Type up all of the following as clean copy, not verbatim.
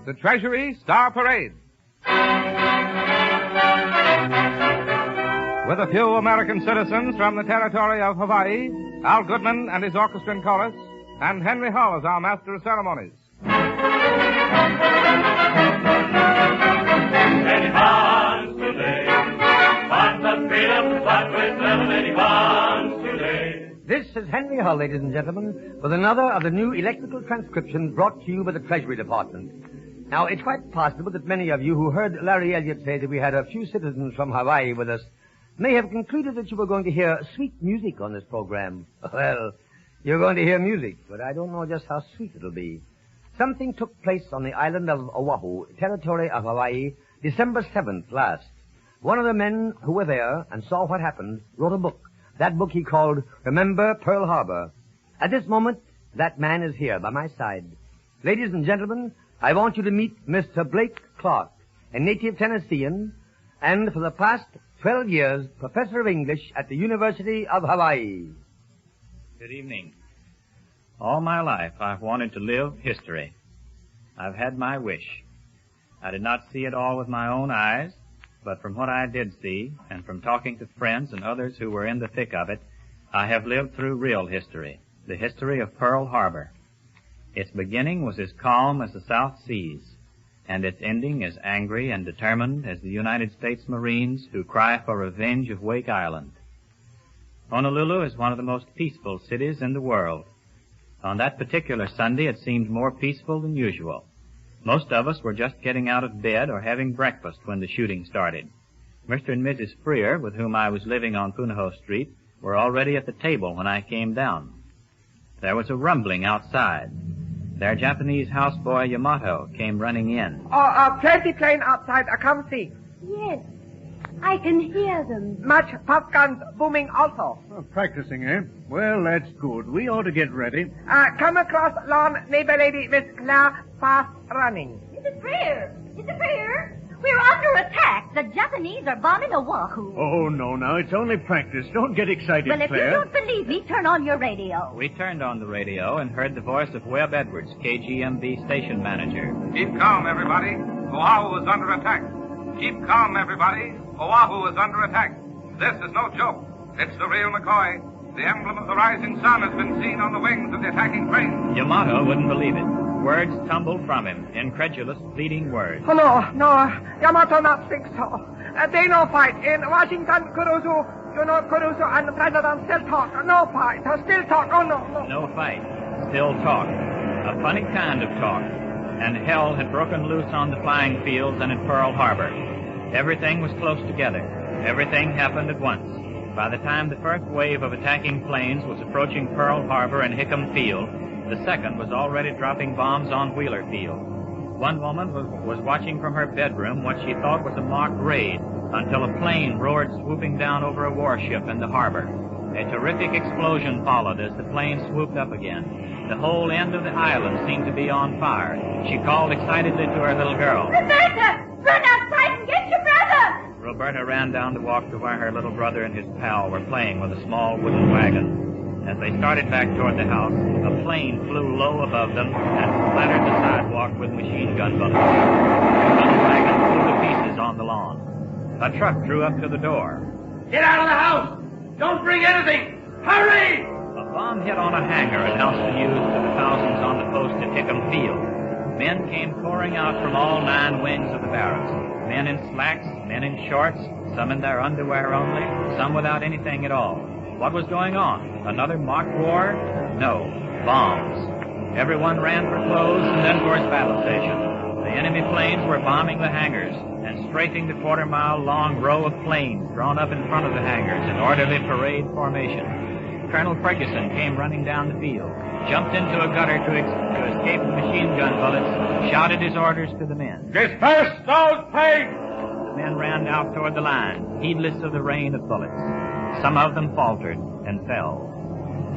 the Treasury Star Parade. With a few American citizens from the territory of Hawaii, Al Goodman and his orchestra and chorus, and Henry Hall as our master of ceremonies. Many bonds today, bonds of freedom, but with them many bonds today. This is Henry Hull, ladies and gentlemen, with another of the new electrical transcriptions brought to you by the Treasury Department. Now, it's quite possible that many of you who heard Larry Elliott say that we had a few citizens from Hawaii with us may have concluded that you were going to hear sweet music on this program. Well, you're going to hear music, but I don't know just how sweet it'll be. Something took place on the island of Oahu, territory of Hawaii, December 7th last. One of the men who were there and saw what happened wrote a book. That book he called Remember Pearl Harbor. At this moment, that man is here by my side. Ladies and gentlemen, I want you to meet Mr. Blake Clark, a native Tennessean, and for the past 12 years, professor of English at the University of Hawaii. Good evening. All my life, I've wanted to live history. I've had my wish. I did not see it all with my own eyes, but from what I did see, and from talking to friends and others who were in the thick of it, I have lived through real history, the history of Pearl Harbor. Its beginning was as calm as the South Seas, and its ending as angry and determined as the United States Marines who cry for revenge of Wake Island. Honolulu is one of the most peaceful cities in the world. On that particular Sunday, it seemed more peaceful than usual. Most of us were just getting out of bed or having breakfast when the shooting started. Mr. and Mrs. Freer, with whom I was living on Punahou Street, were already at the table when I came down. There was a rumbling outside. Their Japanese houseboy Yamato came running in. Plenty plane outside. Come see. Yes, I can hear them. Much puff guns booming also. Practicing, eh? Well, that's good. We ought to get ready. Come across lawn, neighbor lady, Miss Claire, fast running. Mrs. Freer! Mrs. Freer! We're under attack. The Japanese are bombing Oahu. Oh, no, now, it's only practice. Don't get excited, Well, if Claire. you don't believe me, turn on your radio. We turned on the radio and heard the voice of Webb Edwards, KGMB station manager. Keep calm, everybody. Oahu is under attack. Keep calm, everybody. Oahu is under attack. This is no joke. It's the real McCoy. The emblem of the rising sun has been seen on the wings of the attacking plane. Yamato wouldn't believe it. Words tumbled from him, incredulous, pleading words. Oh, no, Yamato not think so. They no fight. In Washington, Kurusu, Kurusu and President still talk. No fight. Still talk. Oh, no. No fight. Still talk. A funny kind of talk. And hell had broken loose on the flying fields and at Pearl Harbor. Everything was close together. Everything happened at once. By the time the first wave of attacking planes was approaching Pearl Harbor and Hickam Field, the second was already dropping bombs on Wheeler Field. One woman was watching from her bedroom what she thought was a mock raid until a plane roared swooping down over a warship in the harbor. A terrific explosion followed as the plane swooped up again. The whole end of the island seemed to be on fire. She called excitedly to her little girl. Roberta! Run outside and get your brother! Roberta ran down to walk to where her little brother and his pal were playing with a small wooden wagon. As they started back toward the house, a plane flew low above them and splattered the sidewalk with machine gun bullets. The little wagon flew to pieces on the lawn. A truck drew up to the door. Get out of the house! Don't bring anything! Hurry! A bomb hit on a hangar, announced the news to the thousands on the post at Hickam Field. Men came pouring out from all 9 wings of the barracks. Men in slacks, men in shorts, some in their underwear only, some without anything at all. What was going on? Another mock war? No. Bombs. Everyone ran for clothes and then for his battle station. The enemy planes were bombing the hangars and strafing the quarter-mile-long row of planes drawn up in front of the hangars in orderly parade formation. Colonel Ferguson came running down the field, jumped into a gutter to escape the machine gun bullets, shouted his orders to the men. Disperse those pigs! The men ran out toward the line, heedless of the rain of bullets. Some of them faltered and fell.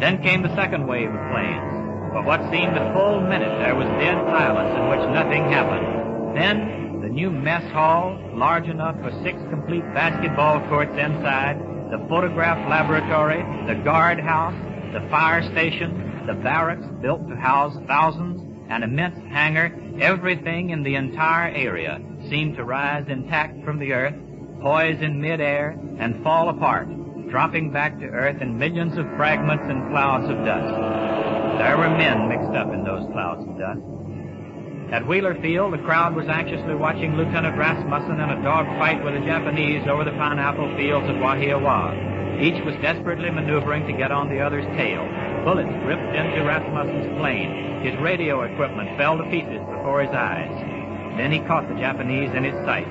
Then came the second wave of planes. For what seemed a full minute, there was dead silence in which nothing happened. Then, the new mess hall, large enough for 6 complete basketball courts inside, the photograph laboratory, the guard house, the fire station, the barracks built to house thousands, an immense hangar, Everything in the entire area seemed to rise intact from the earth, poise in midair, and fall apart, dropping back to earth in millions of fragments and clouds of dust. There were men mixed up in those clouds of dust. At Wheeler Field, the crowd was anxiously watching Lieutenant Rasmussen in a dogfight with the Japanese over the pineapple fields of Wahiawa. Each was desperately maneuvering to get on the other's tail. Bullets ripped into Rasmussen's plane. His radio equipment fell to pieces before his eyes. Then he caught the Japanese in his sights.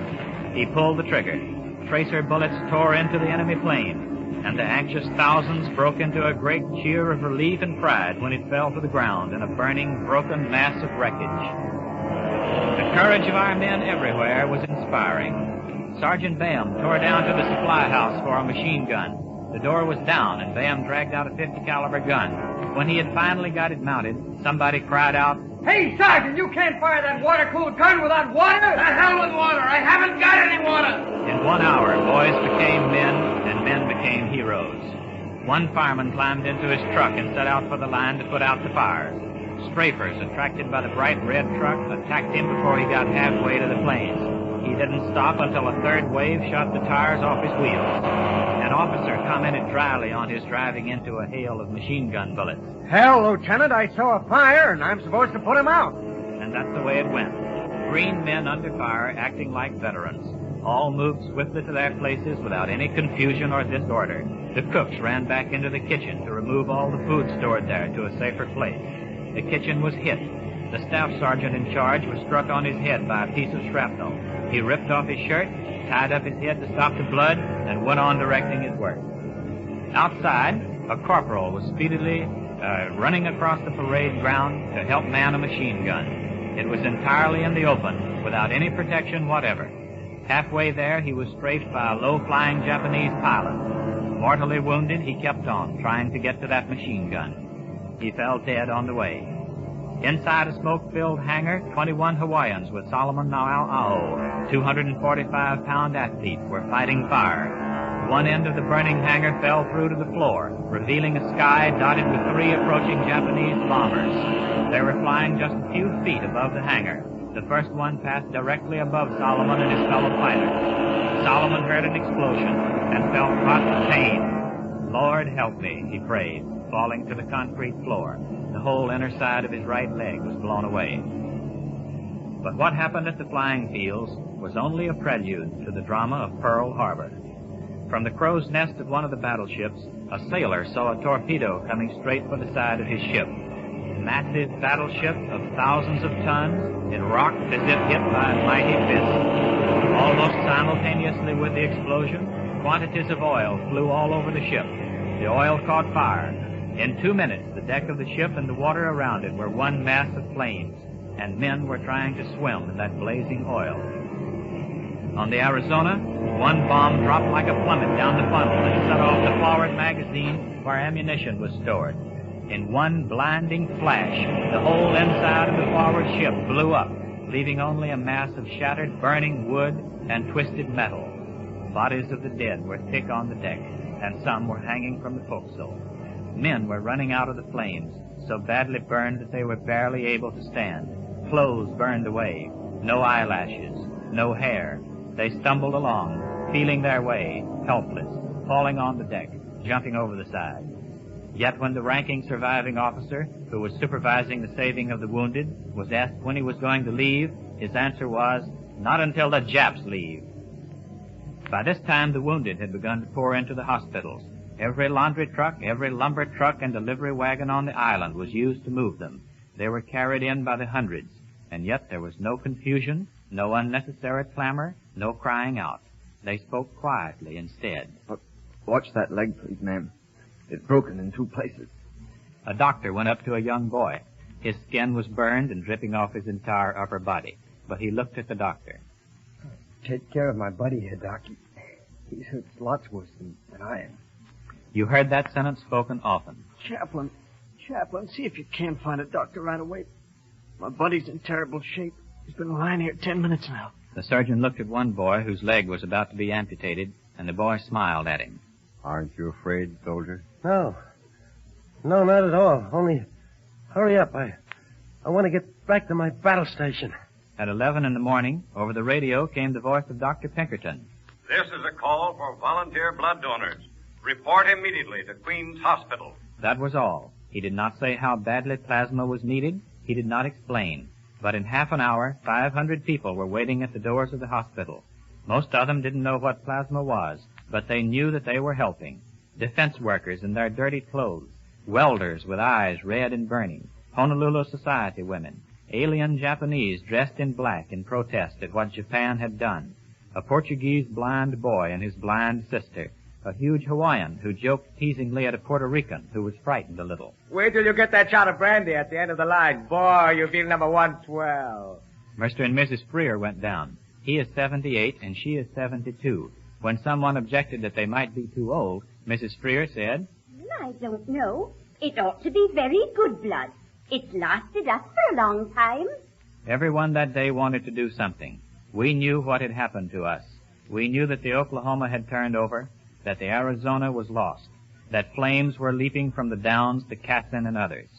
He pulled the trigger. Tracer bullets tore into the enemy plane, and the anxious thousands broke into a great cheer of relief and pride when it fell to the ground in a burning, broken mass of wreckage. The courage of our men everywhere was inspiring. Sergeant Bam tore down to the supply house for a machine gun. The door was down, and Bam dragged out a .50 caliber gun. When he had finally got it mounted, somebody cried out, Hey, Sergeant, you can't fire that water-cooled gun without water! The hell with water! I haven't got any water! In 1 hour, boys became men, and men became heroes. One fireman climbed into his truck and set out for the line to put out the fires. Strafers, attracted by the bright red truck, attacked him before he got halfway to the planes. He didn't stop until a third wave shot the tires off his wheels. An officer commented dryly on his driving into a hail of machine gun bullets. Hell, Lieutenant, I saw a fire, and I'm supposed to put him out. And that's the way it went. Green men under fire, acting like veterans. All moved swiftly to their places without any confusion or disorder. The cooks ran back into the kitchen to remove all the food stored there to a safer place. The kitchen was hit. The staff sergeant in charge was struck on his head by a piece of shrapnel. He ripped off his shirt, tied up his head to stop the blood, and went on directing his work. Outside, a corporal was speedily running across the parade ground to help man a machine gun. It was entirely in the open, without any protection whatever. Halfway there, he was strafed by a low-flying Japanese pilot. Mortally wounded, he kept on, trying to get to that machine gun. He fell dead on the way. Inside a smoke-filled hangar, 21 Hawaiians with Solomon Nau'au, 245-pound athletes, were fighting fire. One end of the burning hangar fell through to the floor, revealing a sky dotted with 3 approaching Japanese bombers. They were flying just a few feet above the hangar. The first one passed directly above Solomon and his fellow fighters. Solomon heard an explosion and felt hot pain. Lord help me, he prayed, falling to the concrete floor. The whole inner side of his right leg was blown away. But what happened at the flying fields was only a prelude to the drama of Pearl Harbor. From the crow's nest of one of the battleships, a sailor saw a torpedo coming straight for the side of his ship. Massive battleship of thousands of tons, it rocked as if hit by a mighty fist. Almost simultaneously with the explosion, quantities of oil flew all over the ship. The oil caught fire. In 2 minutes, the deck of the ship and the water around it were one mass of flames, and men were trying to swim in that blazing oil. On the Arizona, one bomb dropped like a plummet down the funnel and set off the forward magazine where ammunition was stored. In one blinding flash, the whole inside of the forward ship blew up, leaving only a mass of shattered, burning wood and twisted metal. Bodies of the dead were thick on the deck, and some were hanging from the forecastle. Men were running out of the flames, so badly burned that they were barely able to stand. Clothes burned away, no eyelashes, no hair. They stumbled along, feeling their way, helpless, falling on the deck, jumping over the side. Yet when the ranking surviving officer, who was supervising the saving of the wounded, was asked when he was going to leave, his answer was, "Not until the Japs leave." By this time, the wounded had begun to pour into the hospitals. Every laundry truck, every lumber truck, and delivery wagon on the island was used to move them. They were carried in by the hundreds, and yet there was no confusion, no unnecessary clamor, no crying out. They spoke quietly instead. Watch that leg, please, ma'am. It's broken in 2 places. A doctor went up to a young boy. His skin was burned and dripping off his entire upper body, but he looked at the doctor. Take care of my buddy here, Doc. He's hurt lots worse than I am. You heard that sentence spoken often. Chaplain, see if you can find a doctor right away. My buddy's in terrible shape. He's been lying here 10 minutes now. The surgeon looked at one boy whose leg was about to be amputated, and the boy smiled at him. Aren't you afraid, soldier? No, not at all. Only hurry up. I want to get back to my battle station. At 11 in the morning, over the radio came the voice of Dr. Pinkerton. This is a call for volunteer blood donors. Report immediately to Queen's Hospital. That was all. He did not say how badly plasma was needed. He did not explain. But in half an hour, 500 people were waiting at the doors of the hospital. Most of them didn't know what plasma was, but they knew that they were helping. Defense workers in their dirty clothes, welders with eyes red and burning, Honolulu society women, alien Japanese dressed in black in protest at what Japan had done, a Portuguese blind boy and his blind sister, a huge Hawaiian who joked teasingly at a Puerto Rican who was frightened a little. Wait till you get that shot of brandy at the end of the line. Boy, you feel number 112. Mr. and Mrs. Freer went down. He is 78 and she is 72. When someone objected that they might be too old, Mrs. Freer said, I don't know. It ought to be very good blood. It's lasted us for a long time. Everyone that day wanted to do something. We knew what had happened to us. We knew that the Oklahoma had turned over, that the Arizona was lost, that flames were leaping from the Downs to Catsin and others.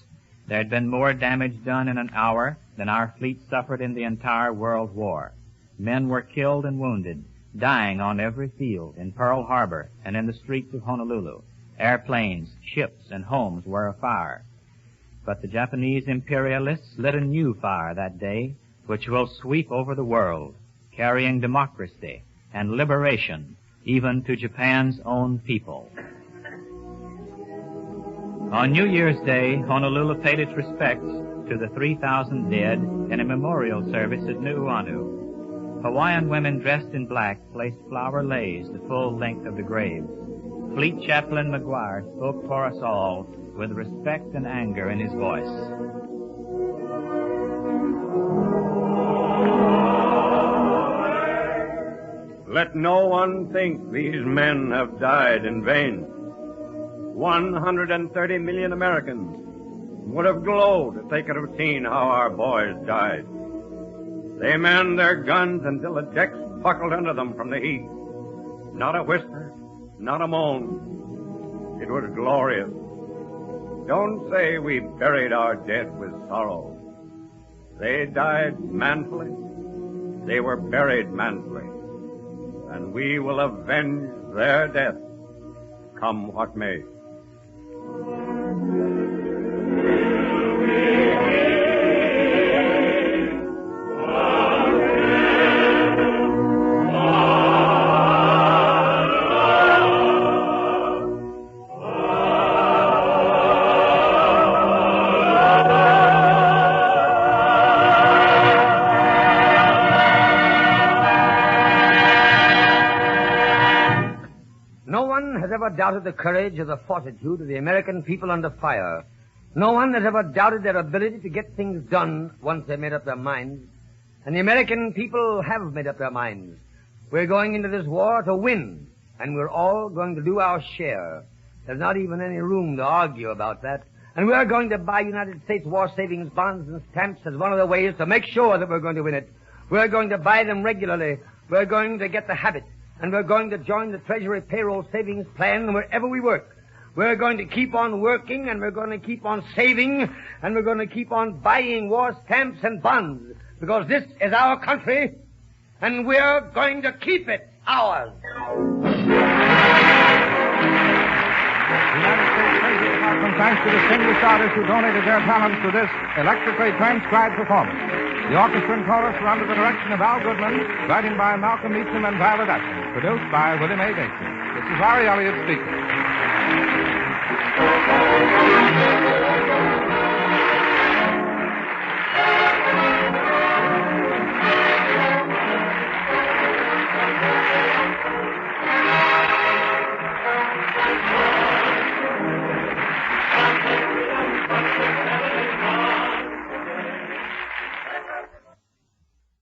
There had been more damage done in an hour than our fleet suffered in the entire World War. Men were killed and wounded, dying on every field, in Pearl Harbor and in the streets of Honolulu. Airplanes, ships, and homes were afire. But the Japanese imperialists lit a new fire that day, which will sweep over the world, carrying democracy and liberation even to Japan's own people. On New Year's Day, Honolulu paid its respects to the 3,000 dead in a memorial service at Nuuanu. Hawaiian women dressed in black placed flower leis the full length of the graves. Fleet Chaplain McGuire spoke for us all with respect and anger in his voice. Let no one think these men have died in vain. 130 million Americans would have glowed if they could have seen how our boys died. They manned their guns until the decks buckled under them from the heat. Not a whisper, not a moan. It was glorious. Don't say we buried our dead with sorrow. They died manfully. They were buried manfully. And we will avenge their death, come what may. Doubted the courage or the fortitude of the American people under fire. No one has ever doubted their ability to get things done once they made up their minds. And the American people have made up their minds. We're going into this war to win, and we're all going to do our share. There's not even any room to argue about that. And we're going to buy United States war savings bonds and stamps as one of the ways to make sure that we're going to win it. We're going to buy them regularly. We're going to get the habit. And we're going to join the Treasury payroll savings plan wherever we work. We're going to keep on working, and we're going to keep on saving, and we're going to keep on buying war stamps and bonds, because this is our country, and we're going to keep it ours. The United States Treasury Department thanks the distinguished artists who donated their talents to this electrically transcribed performance. The orchestra and chorus were under the direction of Al Goodman, writing by Malcolm Meacham and Violet Ashton, produced by William A. Gacy. This is Larry Elliott speaking.